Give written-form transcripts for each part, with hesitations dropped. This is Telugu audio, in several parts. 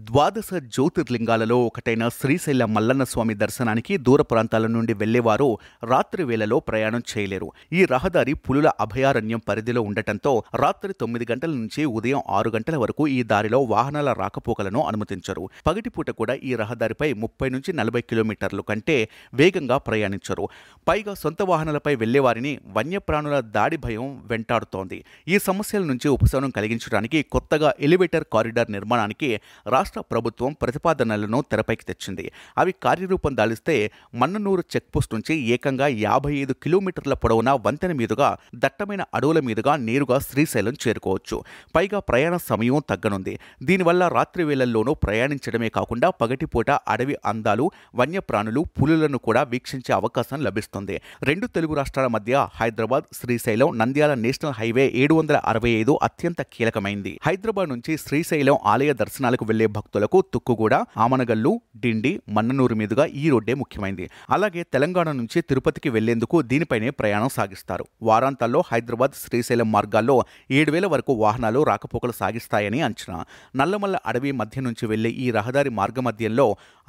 ద్వాదశ జ్యోతిర్లింగాలలో ఒకటైన శ్రీశైల మల్లన్న స్వామి దర్శనానికి దూర ప్రాంతాల నుండి వెళ్లేవారు రాత్రి వేళలో ప్రయాణం చేయలేరు. ఈ రహదారి పులుల అభయారణ్యం పరిధిలో ఉండటంతో రాత్రి 9 గంటల నుంచి ఉదయం 6 గంటల వరకు ఈ దారిలో వాహనాల రాకపోకలను అనుమతించరు. పగటిపూట కూడా ఈ రహదారిపై 30 నుంచి 40 కిలోమీటర్లు కంటే వేగంగా ప్రయాణించరు. పైగా సొంత వాహనాలపై వెళ్లేవారిని వన్యప్రాణుల దాడి భయం వెంటాడుతోంది. ఈ సమస్యల నుంచి ఉపశమనం కలిగించడానికి కొత్తగా ఎలివేటర్ కారిడార్ నిర్మాణానికి రాష్ట్ర ప్రభుత్వం ప్రతిపాదనలను తెరపైకి తెచ్చింది. అవి కార్యరూపం దాలిస్తే మన్ననూరు చెక్పోస్ట్ నుంచి ఏకంగా 55 కిలోమీటర్ల పొడవున వంతెన మీదుగా దట్టమైన అడవుల మీదుగా నేరుగా శ్రీశైలం చేరుకోవచ్చు. పైగా ప్రయాణ సమయం తగ్గనుంది. దీనివల్ల రాత్రి వేళల్లోనూ ప్రయాణించడమే కాకుండా పగటిపూట అడవి అందాలు, వన్యప్రాణులు, పులులను కూడా వీక్షించే అవకాశం లభిస్తుంది. రెండు తెలుగు రాష్ట్రాల మధ్య హైదరాబాద్, శ్రీశైలం, నంద్యాల నేషనల్ హైవే 765 అత్యంత కీలకమైంది. హైదరాబాద్ నుంచి శ్రీశైలం ఆలయ దర్శనాలకు వెళ్లే భక్తులకు తుక్కుగూడ, ఆమనగల్లు, డిండి, మన్ననూరు మీదుగా ఈ రోడ్డే ముఖ్యమైంది. అలాగే తెలంగాణ నుంచి తిరుపతికి వెళ్లేందుకు దీనిపైనే ప్రయాణం సాగిస్తారు. వారాంతాల్లో హైదరాబాద్, శ్రీశైలం మార్గాల్లో 7,000 వరకు వాహనాలు రాకపోకలు సాగిస్తాయని అంచనా. నల్లమల్ల అడవి మధ్య నుంచి వెళ్లే ఈ రహదారి మార్గమధ్యంలో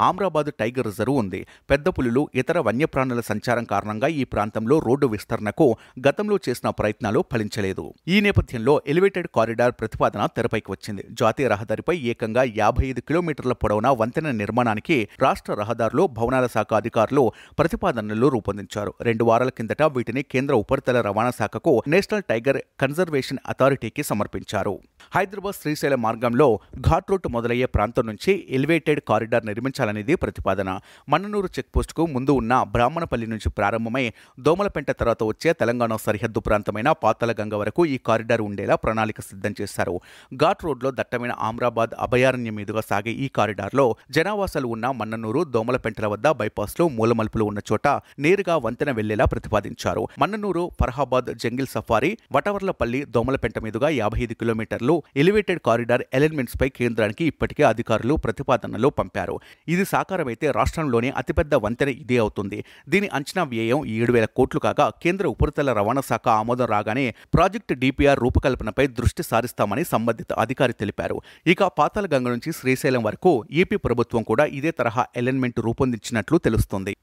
ఆమ్రాబాద్ టైగర్ రిజర్వ్ ఉంది. పెద్ద పులులు, ఇతర వన్యప్రాణుల సంచారం కారణంగా ఈ ప్రాంతంలో రోడ్డు విస్తరణకు గతంలో చేసిన ప్రయత్నాలు ఫలించలేదు. ఈ నేపథ్యంలో ఎలివేటెడ్ కారిడార్ ప్రతిపాదన తెరపైకి వచ్చింది. జాతీయ రహదారిపై ఏకంగా 55 కిలోమీటర్ల పొడవున వంతెన నిర్మాణానికి రాష్ట్ర రహదారులు, భవనాల శాఖ అధికారులు ప్రతిపాదనలు రూపొందించారు. 2 వారాల కిందట వీటిని కేంద్ర ఉపరితల రవాణా శాఖకు నేషనల్ టైగర్ కన్జర్వేషన్ అథారిటీకి సమర్పించారు. హైదరాబాద్ శ్రీశైలం మార్గంలో ఘాట్ రూట్ మొదలయ్యే ప్రాంతం నుంచి ఎలివేటెడ్ కారిడార్ నిర్మించాలనేది ప్రతిపాదన. మన్ననూరు చెక్పోస్టుకు ముందు ఉన్న బ్రాహ్మణపల్లి నుంచి ప్రారంభమై దోమలపెంట తర్వాత వచ్చే తెలంగాణ సరిహద్దు ప్రాంతమైన పాతాళగంగ వరకు ఈ కారిడార్ ఉండేలా ప్రణాళిక సిద్ధం చేశారు. ఘాట్ రోడ్లో దట్టమైన ఆమ్రాబాద్ అభయారణ్యం మీదుగా సాగే ఈ కారిడార్లో జనావాసాలు ఉన్న మన్ననూరు, దోమలపెంటల వద్ద బైపాస్లో మూలమలుపులు ఉన్న చోట నేరుగా వంతెన వెళ్లేలా ప్రతిపాదించారు. మన్ననూరు, ఫర్హాబాద్, జంగిల్ సఫారీ, వటవర్లపల్లి, దోమలపెంట మీదుగా 55 కిలోమీటర్లు ఎలివేటెడ్ కారిడార్ ఎలిమెంట్స్ పై కేంద్రానికి ఇప్పటికే అధికారులు ప్రతిపాదనలు పంపారు. ఇది సాకారమైతే రాష్ట్రంలోనే అతిపెద్ద వంతెన ఇదే అవుతుంది. దీని అంచనా వ్యయం 7,000 కోట్లు కాగా కేంద్ర ఉపరితల రవాణా శాఖ ఆమోదం రాగానే ప్రాజెక్టు డిపిఆర్ రూపకల్పనపై దృష్టి సారిస్తామని సంబంధిత అధికారి తెలిపారు. ఇక పాతాళగంగ నుంచి శ్రీశైలం వరకు ఏపీ ప్రభుత్వం కూడా ఇదే తరహా అలైన్మెంట్ రూపొందించినట్లు తెలుస్తోంది.